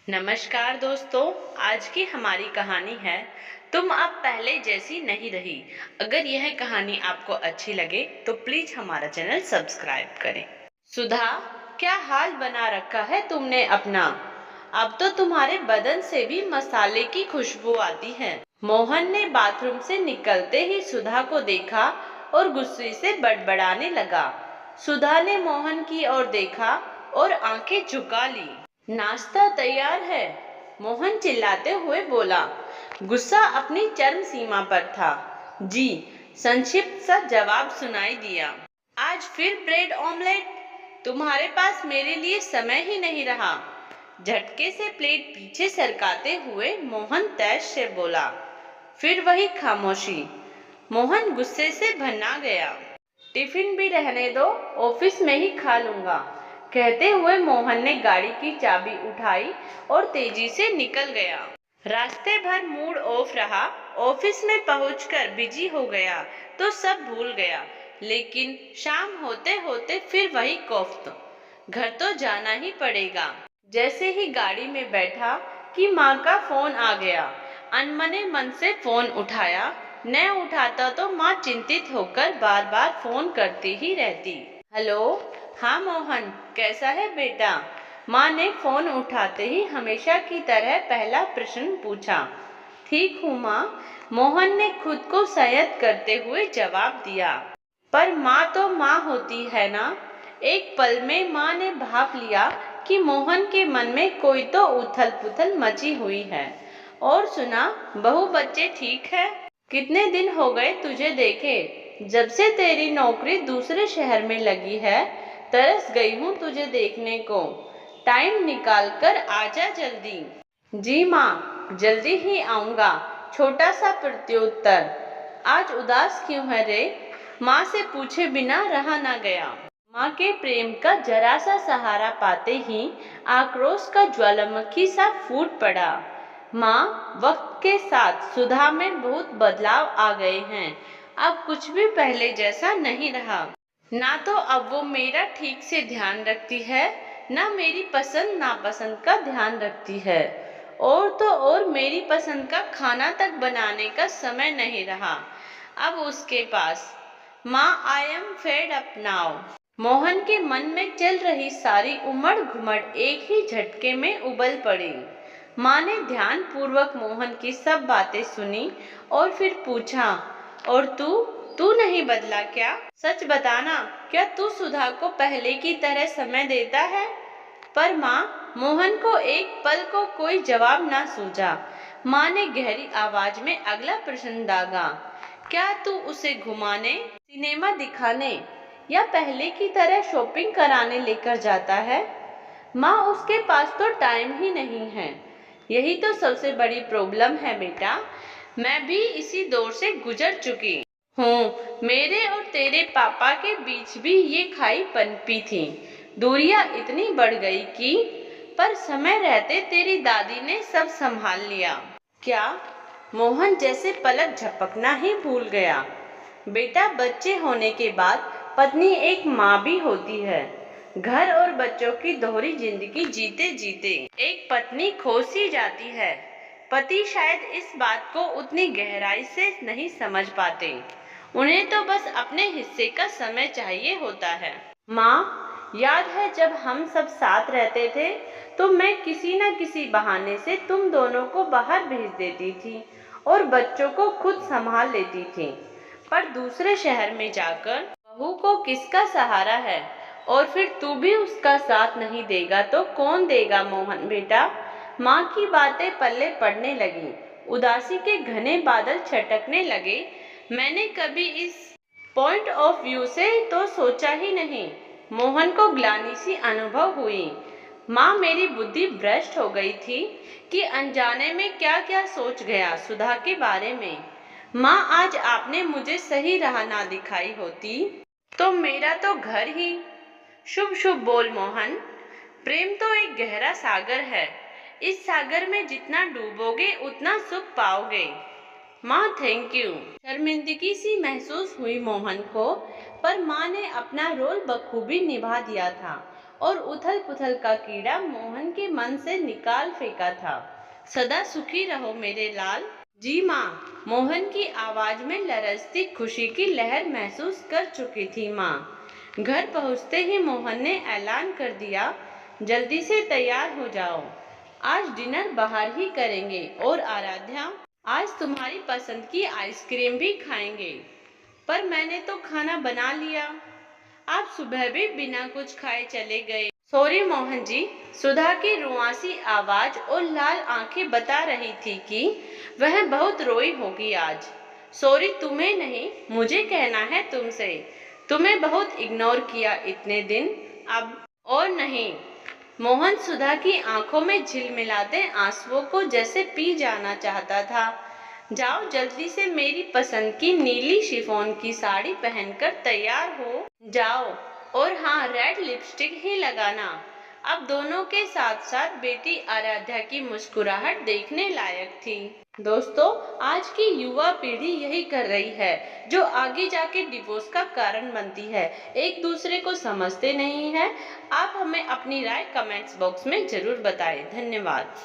नमस्कार दोस्तों। आज की हमारी कहानी है तुम अब पहले जैसी नहीं रही। अगर यह कहानी आपको अच्छी लगे तो प्लीज हमारा चैनल सब्सक्राइब करें। सुधा, क्या हाल बना रखा है तुमने अपना। अब तो तुम्हारे बदन से भी मसाले की खुशबू आती है। मोहन ने बाथरूम से निकलते ही सुधा को देखा और गुस्से से बड़बड़ाने लगा। सुधा ने मोहन की ओर देखा और आंखें झुका ली। नाश्ता तैयार है, मोहन चिल्लाते हुए बोला। गुस्सा अपनी चरम सीमा पर था। जी, संक्षिप्त सा जवाब सुनाई दिया। आज फिर ब्रेड ऑमलेट? तुम्हारे पास मेरे लिए समय ही नहीं रहा। झटके से प्लेट पीछे सरकाते हुए मोहन तेज से बोला। फिर वही खामोशी। मोहन गुस्से से भन्ना गया। टिफिन भी रहने दो, ऑफिस में ही खा लूंगा, कहते हुए मोहन ने गाड़ी की चाबी उठाई और तेजी से निकल गया। रास्ते भर मूड ऑफ रहा। ऑफिस में पहुंचकर बिजी हो गया तो सब भूल गया। लेकिन शाम होते होते फिर वही कोफ्त। घर तो जाना ही पड़ेगा। जैसे ही गाड़ी में बैठा कि माँ का फोन आ गया। अनमने मन से फोन उठाया। न उठाता तो माँ चिंतित होकर बार बार फोन करती ही रहती। हेलो। हाँ मोहन, कैसा है बेटा? माँ ने फोन उठाते ही हमेशा की तरह पहला प्रश्न पूछा। ठीक हूँ माँ, मोहन ने खुद को संयत करते हुए जवाब दिया। पर माँ तो माँ होती है ना। एक पल में माँ ने भाप लिया कि मोहन के मन में कोई तो उथल पुथल मची हुई है। और सुना, बहू बच्चे ठीक है? कितने दिन हो गए तुझे देखे। जब से तेरी नौकरी दूसरे शहर में लगी है, तरस गई हूँ तुझे देखने को। टाइम निकाल कर आजा जल्दी। जी माँ, जल्दी ही आऊँगा। छोटा सा प्रत्युत्तर। आज उदास क्यों है रे? माँ से पूछे बिना रहा न गया। माँ के प्रेम का जरा सा सहारा पाते ही आक्रोश का ज्वालामुखी सा फूट पड़ा। माँ, वक्त के साथ सुधा में बहुत बदलाव आ गए हैं। अब कुछ भी पहले जैसा नहीं रहा। ना तो अब वो मेरा ठीक से ध्यान रखती है, ना मेरी पसंद नापसंद का ध्यान रखती है। और तो और मेरी पसंद का खाना तक बनाने का समय नहीं रहा अब उसके पास। माँ, I am fed up now. Mohan के मन में चल रही सारी उमड़ घुमड़ एक ही झटके में उबल पड़ी। माँ ने ध्यान पूर्वक मोहन की सब बातें सुनी और फिर पूछा, और तू नहीं बदला क्या? सच बताना, क्या तू सुधा को पहले की तरह समय देता है? पर माँ, मोहन को एक पल को कोई जवाब ना सूझा। माँ ने गहरी आवाज में अगला प्रश्न दागा। क्या तू उसे घुमाने, सिनेमा दिखाने या पहले की तरह शॉपिंग कराने लेकर जाता है? माँ, उसके पास तो टाइम ही नहीं है। यही तो सबसे बड़ी प्रॉब्लम है बेटा। मैं भी इसी दौर से गुजर चुकी हूँ। मेरे और तेरे पापा के बीच भी ये खाई पनपी थी। दूरियां इतनी बढ़ गई कि पर समय रहते तेरी दादी ने सब संभाल लिया। क्या? मोहन जैसे पलक झपकना ही भूल गया। बेटा, बच्चे होने के बाद पत्नी एक माँ भी होती है। घर और बच्चों की दोहरी जिंदगी जीते जीते एक पत्नी खो सी जाती है। पति शायद इस बात को उतनी गहराई से नहीं समझ पाते। उन्हें तो बस अपने हिस्से का समय चाहिए होता है। माँ, याद है जब हम सब साथ रहते थे तो मैं किसी न किसी बहाने से तुम दोनों को बाहर भेज देती थी और बच्चों को खुद संभाल लेती थी। पर दूसरे शहर में जाकर बहू को किसका सहारा है? और फिर तू भी उसका साथ नहीं देगा तो कौन देगा मोहन बेटा? माँ की बातें पल्ले पड़ने लगी। उदासी के घने बादल छटकने लगे। मैंने कभी इस पॉइंट ऑफ व्यू से तो सोचा ही नहीं। मोहन को ग्लानि सी अनुभव हुई। माँ, मेरी बुद्धि भ्रष्ट हो गई थी कि अनजाने में क्या क्या सोच गया सुधा के बारे में। माँ, आज आपने मुझे सही राह ना दिखाई होती तो मेरा तो घर ही। शुभ शुभ बोल मोहन। प्रेम तो एक गहरा सागर है। इस सागर में जितना डूबोगे उतना सुख पाओगे। माँ, थैंक यू। शर्मिंदगी सी महसूस हुई मोहन को, पर माँ ने अपना रोल बखूबी निभा दिया था। और उथल पुथल का कीड़ा मोहन के मन से निकाल फेंका था। सदा सुखी रहो मेरे लाल। जी माँ। मोहन की आवाज में लरजती खुशी की लहर महसूस कर चुकी थी माँ। घर पहुँचते ही मोहन ने ऐलान कर दिया, जल्दी से तैयार हो जाओ, आज डिनर बाहर ही करेंगे और आराध्या आज तुम्हारी पसंद की आइसक्रीम भी खाएंगे। पर मैंने तो खाना बना लिया, आप सुबह भी बिना कुछ खाए चले गए। सॉरी मोहन जी। सुधा की रुआसी आवाज और लाल आंखें बता रही थी कि वह बहुत रोई होगी आज। सॉरी तुम्हें नहीं, मुझे कहना है तुमसे। तुम्हें बहुत इग्नोर किया इतने दिन, अब और नहीं। मोहन सुधा की आंखों में झिलमिलाते आंसुओं को जैसे पी जाना चाहता था। जाओ जल्दी से मेरी पसंद की नीली शिफॉन की साड़ी पहनकर तैयार हो जाओ, और हाँ रेड लिपस्टिक ही लगाना। अब दोनों के साथ साथ बेटी आराध्या की मुस्कुराहट देखने लायक थी। दोस्तों, आज की युवा पीढ़ी यही कर रही है जो आगे जाके डिवोर्स का कारण बनती है। एक दूसरे को समझते नहीं है। आप हमें अपनी राय कमेंट्स बॉक्स में जरूर बताएं। धन्यवाद।